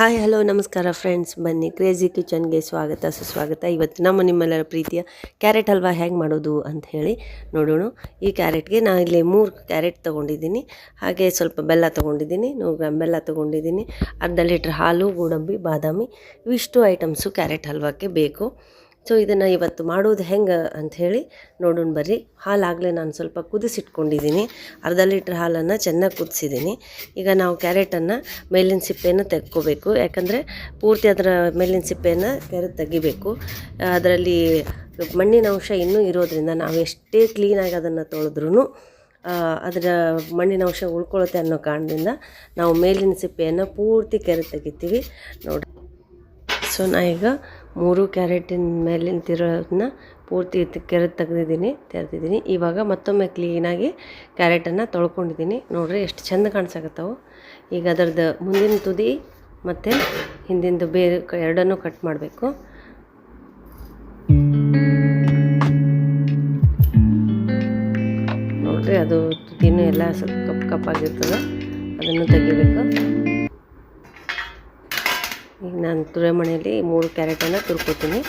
Hi hello ನಮಸ್ಕಾರ friends, ಬನ್ನಿ crazy ಕಿಚನ್ಗೆ ಸ್ವಾಗತ ಸುಸ್ವಾಗತ. ಇವತ್ತು ನಿಮ್ಮೆಲ್ಲರ ಪ್ರೀತಿಯ ಕ್ಯಾರೆಟ್ ಹಲ್ವಾ ಹೇಗೆ ಮಾಡೋದು ಅಂತ ಹೇಳಿ ನೋಡೋಣ. ಈ ಕ್ಯಾರೆಟ್ಗೆ ನಾನು ಇಲ್ಲಿ 3 ಕ್ಯಾರೆಟ್ ತೊಗೊಂಡಿದ್ದೀನಿ, ಹಾಗೆ ಸ್ವಲ್ಪ ಬೆಲ್ಲ ತೊಗೊಂಡಿದ್ದೀನಿ, 100 ಗ್ರಾಮ್ ಬೆಲ್ಲ ತೊಗೊಂಡಿದ್ದೀನಿ, ಅರ್ಧ ಲೀಟ್ರ್ ಹಾಲು, ಗೋಡಂಬಿ, ಬಾದಾಮಿ, ಇವಿಷ್ಟು ಐಟಮ್ಸು ಕ್ಯಾರೆಟ್ ಹಲ್ವಾಕ್ಕೆ ಬೇಕು. ಸೊ ಇದನ್ನು ಇವತ್ತು ಮಾಡೋದು ಹೆಂಗೆ ಅಂಥೇಳಿ ನೋಡೋಣ ಬರ್ರಿ. ಹಾಲಾಗಲೇ ನಾನು ಸ್ವಲ್ಪ ಕುದಿಸಿಟ್ಕೊಂಡಿದ್ದೀನಿ, ಅರ್ಧ ಲೀಟ್ರ್ ಹಾಲನ್ನು ಚೆನ್ನಾಗಿ ಕುದಿಸಿದ್ದೀನಿ. ಈಗ ನಾವು ಕ್ಯಾರೆಟನ್ನು ಮೇಲಿನ ಸಿಪ್ಪೆಯನ್ನು ತೆಗ್ಕೋಬೇಕು, ಯಾಕಂದರೆ ಪೂರ್ತಿ ಅದರ ಮೇಲಿನ ಸಿಪ್ಪೆಯನ್ನು ತೆಗಿಬೇಕು. ಅದರಲ್ಲಿ ಮಣ್ಣಿನ ಅಂಶ ಇನ್ನೂ ಇರೋದ್ರಿಂದ ನಾವು ಎಷ್ಟೇ ಕ್ಲೀನಾಗಿ ಅದನ್ನು ತೊಳೆದ್ರೂ ಅದರ ಮಣ್ಣಿನ ಅಂಶ ಉಳ್ಕೊಳ್ಳುತ್ತೆ ಅನ್ನೋ ಕಾರಣದಿಂದ ನಾವು ಮೇಲಿನ ಸಿಪ್ಪೆಯನ್ನು ಪೂರ್ತಿ ತೆಗಿತೀವಿ ನೋಡಿ. ಸೊ ನಾ ಈಗ 3 ಕ್ಯಾರೆಟಿನ ಮೇಲಿನ ತಿರೋದನ್ನ ಪೂರ್ತಿ ತೆರೆದಿದ್ದೀನಿ. ಇವಾಗ ಮತ್ತೊಮ್ಮೆ ಕ್ಲೀನಾಗಿ ಕ್ಯಾರೆಟನ್ನು ತೊಳ್ಕೊಂಡಿದ್ದೀನಿ. ನೋಡಿರಿ ಎಷ್ಟು ಚೆಂದ ಕಾಣಿಸಾಕತ್ತವು. ಈಗ ಅದರದ್ದು ಮುಂದಿನ ತುದಿ ಮತ್ತು ಹಿಂದಿಂದು ಬೇರೆ ಎರಡನ್ನೂ ಕಟ್ ಮಾಡಬೇಕು. ನೋಡಿರಿ ಅದು ತುದಿನೂ ಎಲ್ಲ ಸ್ವಲ್ಪ ಕಪ್ಪಾಗಿರ್ತದೆ, ಅದನ್ನು ತೆಗಿಬೇಕು. ಈಗ ನಾನು ತುರೆಮಣೆಯಲ್ಲಿ 3 ಕ್ಯಾರೆಟನ್ನು ತುರ್ಕೋತೀನಿ.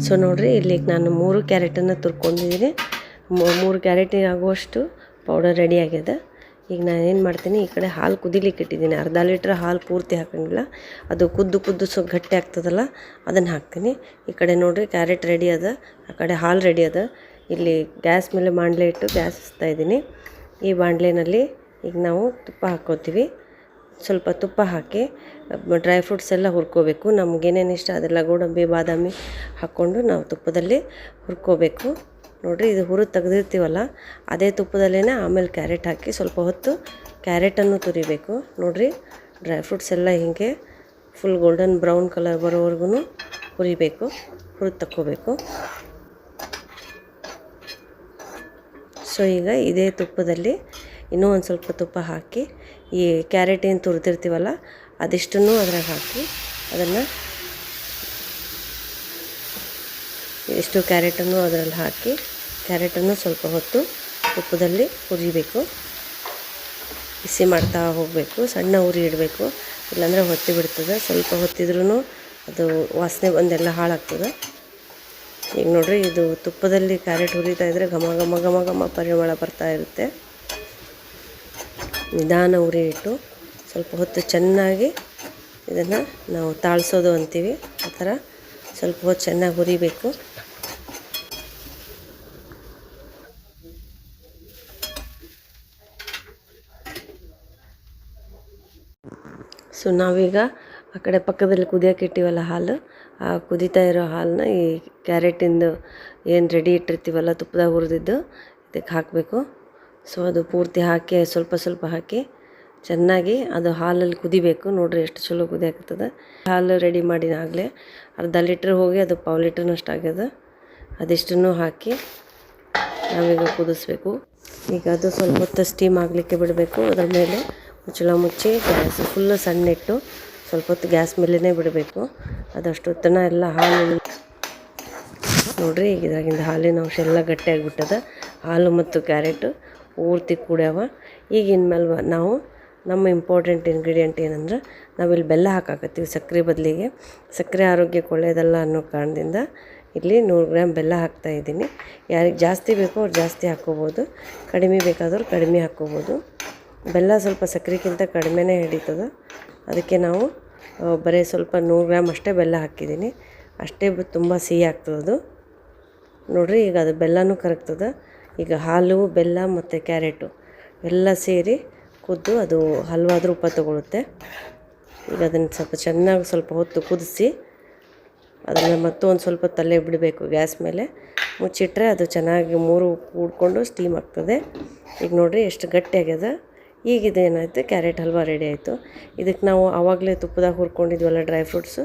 ಸೊ ನೋಡಿರಿ, ಇಲ್ಲಿ ನಾನು 3 ಕ್ಯಾರೆಟನ್ನು ತುರ್ಕೊಂಡಿದ್ದೀನಿ. 3 ಕ್ಯಾರೆಟಿಗೆ ಆಗುವಷ್ಟು ಪೌಡರ್ ರೆಡಿ ಆಗಿದೆ. ಈಗ ನಾನು ಏನು ಮಾಡ್ತೀನಿ, ಈ ಕಡೆ ಹಾಲು ಕುದಿಲಿಕ್ಕೆ ಇಟ್ಟಿದ್ದೀನಿ. ಅರ್ಧ ಲೀಟ್ರ್ ಹಾಲು ಪೂರ್ತಿ ಹಾಕೋಂಗಿಲ್ಲ, ಅದು ಕುದ್ದು ಗಟ್ಟಿ ಆಗ್ತದಲ್ಲ ಅದನ್ನು ಹಾಕ್ತೀನಿ. ಈ ಕಡೆ ನೋಡಿರಿ ಕ್ಯಾರೆಟ್ ರೆಡಿ ಅದ, ಆ ಕಡೆ ಹಾಲು ರೆಡಿ ಅದ. ಇಲ್ಲಿ ಗ್ಯಾಸ್ ಮೇಲೆ ಬಾಣಲೆ ಇಟ್ಟು ಗ್ಯಾಸ್ ಹಚ್ತಾ ಇದ್ದೀನಿ. ಈ ಬಾಣಲೆನಲ್ಲಿ ಈಗ ನಾವು ತುಪ್ಪ ಹಾಕ್ಕೋತೀವಿ. ಸ್ವಲ್ಪ ತುಪ್ಪ ಹಾಕಿ ಡ್ರೈ ಫ್ರೂಟ್ಸ್ ಎಲ್ಲ ಹುರ್ಕೋಬೇಕು. ನಮಗೇನೇನು ಇಷ್ಟ ಅದೆಲ್ಲ ಗೋಡಂಬಿ, ಬಾದಾಮಿ ಹಾಕ್ಕೊಂಡು ನಾವು ತುಪ್ಪದಲ್ಲಿ ಹುರ್ಕೋಬೇಕು. ನೋಡಿರಿ, ಇದು ಹುರಿದು ತೆಗೆದಿರ್ತೀವಲ್ಲ ಅದೇ ತುಪ್ಪದಲ್ಲೇ ಆಮೇಲೆ ಕ್ಯಾರೆಟ್ ಹಾಕಿ ಸ್ವಲ್ಪ ಹೊತ್ತು ಕ್ಯಾರೆಟನ್ನು ತುರಿಬೇಕು. ನೋಡಿರಿ, ಡ್ರೈ ಫ್ರೂಟ್ಸ್ ಎಲ್ಲ ಹೀಗೆ ಫುಲ್ ಗೋಲ್ಡನ್ ಬ್ರೌನ್ ಕಲರ್ ಬರೋವರೆಗೂ ಹುರಿದು ತಕ್ಕೋಬೇಕು. ಸೊ ಈಗ ಇದೇ ತುಪ್ಪದಲ್ಲಿ ಇನ್ನೂ ಒಂದು ಸ್ವಲ್ಪ ತುಪ್ಪ ಹಾಕಿ ಈ ಕ್ಯಾರೆಟ್ ಏನು ತುರಿದಿರ್ತೀವಲ್ಲ ಅದಿಷ್ಟನ್ನು ಅದ್ರಾಗ ಹಾಕಿ ಅದನ್ನು ಇಷ್ಟು ಕ್ಯಾರೆಟನ್ನು ಅದರಲ್ಲಿ ಹಾಕಿ ಕ್ಯಾರೆಟನ್ನು ಸ್ವಲ್ಪ ಹೊತ್ತು ತುಪ್ಪದಲ್ಲಿ ಹುರಿಬೇಕು. ಬಿಸಿ ಮಾಡ್ತಾ ಹೋಗಬೇಕು, ಸಣ್ಣ ಉರಿ ಇಡಬೇಕು, ಇಲ್ಲಾಂದರೆ ಹೊತ್ತಿ ಬಿಡ್ತದೆ. ಸ್ವಲ್ಪ ಹೊತ್ತಿದ್ರೂ ಅದು ವಾಸನೆ ಬಂದೆಲ್ಲ ಹಾಳಾಗ್ತದೆ. ಈಗ ನೋಡಿರಿ, ಇದು ತುಪ್ಪದಲ್ಲಿ ಕ್ಯಾರೆಟ್ ಹುರಿತಾ ಇದ್ದರೆ ಘಮ ಘಮ ಘಮ ಘಮ ಪರಿಮಳ ಬರ್ತಾ ಇರುತ್ತೆ. ನಿಧಾನ ಉರಿ ಇಟ್ಟು ಸ್ವಲ್ಪ ಹೊತ್ತು ಚೆನ್ನಾಗಿ ಇದನ್ನು ನಾವು ತಾಳಿಸೋದು ಅಂತೀವಿ, ಆ ಥರ ಸ್ವಲ್ಪ ಹೊತ್ತು ಚೆನ್ನಾಗಿ ಹುರಿಬೇಕು. ಸೊ ನಾವೀಗ ಆ ಕಡೆ ಪಕ್ಕದಲ್ಲಿ ಕುದಿಯೋಕೆ ಇಟ್ಟಿವಲ್ಲ ಹಾಲು, ಆ ಕುದೀತಾ ಇರೋ ಹಾಲನ್ನ ಈ ಕ್ಯಾರೆಟಿಂದು ಏನು ರೆಡಿ ಇಟ್ಟಿರ್ತೀವಲ್ಲ ತುಪ್ಪದಾಗ ಹುರಿದಿದ್ದು ಇದಕ್ಕೆ ಹಾಕಬೇಕು. ಸೊ ಅದು ಪೂರ್ತಿ ಹಾಕಿ ಸ್ವಲ್ಪ ಹಾಕಿ ಚೆನ್ನಾಗಿ ಅದು ಹಾಲಲ್ಲಿ ಕುದಿಬೇಕು. ನೋಡಿರಿ ಎಷ್ಟು ಚಲೋ ಕುದಿಯಾಗ್ತದೆ. ಹಾಲು ರೆಡಿ ಮಾಡಿ ಆಗಲೇ ಅರ್ಧ ಲೀಟ್ರ್ ಹೋಗಿ ಅದು ಪಾವು ಲೀಟ್ರ್ನಷ್ಟು ಆಗ್ಯದ. ಅದಿಷ್ಟನ್ನು ಹಾಕಿ ನಾವೀಗ ಕುದಿಸ್ಬೇಕು. ಈಗ ಅದು ಸ್ವಲ್ಪ ಹೊತ್ತು ಸ್ಟೀಮ್ ಆಗಲಿಕ್ಕೆ ಬಿಡಬೇಕು. ಅದರ ಮೇಲೆ ಮುಚ್ಚಳ ಮುಚ್ಚಿ ಗ್ಯಾಸ್ ಫುಲ್ಲು ಸಣ್ಣ ಇಟ್ಟು ಸ್ವಲ್ಪ ಹೊತ್ತು ಗ್ಯಾಸ್ ಮೇಲೇ ಬಿಡಬೇಕು. ಅದಷ್ಟು ಹೊತ್ತನ ಎಲ್ಲ ಹಾಲು ನೋಡಿರಿ, ಈಗ ಇದಾಗಿಂದ ಹಾಲಿನ ಅಂಶ ಎಲ್ಲ ಗಟ್ಟಿಯಾಗಿಬಿಟ್ಟದ. ಹಾಲು ಮತ್ತು ಕ್ಯಾರೆಟು ಪೂರ್ತಿ ಕೂಡ್ಯಾವ. ಈಗಿನ ಮೇಲೆ ನಾವು ನಮ್ಮ ಇಂಪಾರ್ಟೆಂಟ್ ಇಂಗ್ರೀಡಿಯೆಂಟ್ ಏನಂದ್ರೆ ನಾವಿಲ್ಲಿ ಬೆಲ್ಲ ಹಾಕಾಕತ್ತೀವಿ ಸಕ್ಕರೆ ಬದಲಿಗೆ. ಸಕ್ಕರೆ ಆರೋಗ್ಯಕ್ಕೆ ಒಳ್ಳೆಯದಲ್ಲ ಅನ್ನೋ ಕಾರಣದಿಂದ ಇಲ್ಲಿ 100 ಗ್ರಾಮ್ ಬೆಲ್ಲ ಹಾಕ್ತಾಯಿದ್ದೀನಿ. ಯಾರಿಗೆ ಜಾಸ್ತಿ ಬೇಕೋ ಅವ್ರು ಜಾಸ್ತಿ ಹಾಕ್ಕೋಬೋದು, ಕಡಿಮೆ ಬೇಕಾದವ್ರು ಕಡಿಮೆ ಹಾಕ್ಕೋಬೋದು. ಬೆಲ್ಲ ಸ್ವಲ್ಪ ಸಕ್ಕರೆಗಿಂತ ಕಡಿಮೆನೇ ಹಿಡಿತದೆ, ಅದಕ್ಕೆ ನಾವು ಬರೀ ಸ್ವಲ್ಪ 100 ಗ್ರಾಮ್ ಅಷ್ಟೇ ಬೆಲ್ಲ ಹಾಕಿದ್ದೀನಿ. ಅಷ್ಟೇ ತುಂಬ ಸಿಹಿ ಆಗ್ತದದು. ನೋಡಿರಿ, ಈಗ ಅದು ಬೆಲ್ಲನೂ ಕರಗ್ತದೆ. ಈಗ ಹಾಲು, ಬೆಲ್ಲ ಮತ್ತು ಕ್ಯಾರೆಟು ಎಲ್ಲ ಸೇರಿ ಕುದ್ದು ಅದು ಹಲ್ವಾದ ರೂಪ ತೊಗೊಳುತ್ತೆ. ಈಗ ಅದನ್ನು ಸ್ವಲ್ಪ ಹೊತ್ತು ಕುದಿಸಿ ಅದನ್ನು ಮತ್ತೊಂದು ಸ್ವಲ್ಪ ತಲೆ ಬಿಡಬೇಕು. ಗ್ಯಾಸ್ ಮೇಲೆ ಮುಚ್ಚಿಟ್ರೆ ಅದು ಚೆನ್ನಾಗಿ 3 ಕೂಡ್ಕೊಂಡು ಸ್ಟೀಮ್ ಆಗ್ತದೆ. ಈಗ ನೋಡಿರಿ ಎಷ್ಟು ಗಟ್ಟಿಯಾಗ್ಯದ. ಈಗ ಇದೇನಾಯಿತು, ಕ್ಯಾರೆಟ್ ಹಲ್ವಾ ರೆಡಿ ಆಯಿತು. ಇದಕ್ಕೆ ನಾವು ಆವಾಗಲೇ ತುಪ್ಪದಾಗ ಹುರ್ಕೊಂಡಿದ್ವಲ್ಲ ಡ್ರೈ ಫ್ರೂಟ್ಸು,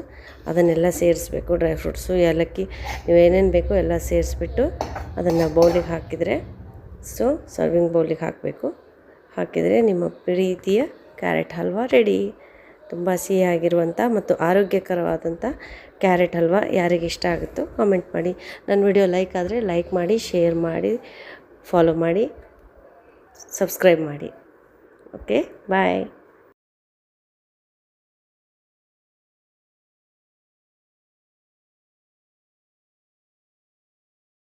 ಅದನ್ನೆಲ್ಲ ಸೇರಿಸ್ಬೇಕು. ಡ್ರೈ ಫ್ರೂಟ್ಸು, ಏಲಕ್ಕಿ, ನೀವೇನೇನು ಬೇಕೋ ಎಲ್ಲ ಸೇರಿಸ್ಬಿಟ್ಟು ಅದನ್ನು ಬೌಲಿಗೆ ಹಾಕಿದರೆ, ಸೊ ಸರ್ವಿಂಗ್ ಬೌಲಿಗೆ ಹಾಕಬೇಕು. ಹಾಕಿದರೆ ನಿಮ್ಮ ಪ್ರೀತಿಯ ಕ್ಯಾರೆಟ್ ಹಲ್ವಾ ರೆಡಿ. ತುಂಬ ಸಿಹಿಯಾಗಿರುವಂಥ ಮತ್ತು ಆರೋಗ್ಯಕರವಾದಂಥ ಕ್ಯಾರೆಟ್ ಹಲ್ವಾ ಯಾರಿಗೆ ಇಷ್ಟ ಆಗುತ್ತೋ ಕಾಮೆಂಟ್ ಮಾಡಿ. ನನ್ನ ವಿಡಿಯೋ ಲೈಕ್ ಆದರೆ ಲೈಕ್ ಮಾಡಿ, ಶೇರ್ ಮಾಡಿ, ಫಾಲೋ ಮಾಡಿ, ಸಬ್ಸ್ಕ್ರೈಬ್ ಮಾಡಿ. ಓಕೆ, ಬಾಯ್.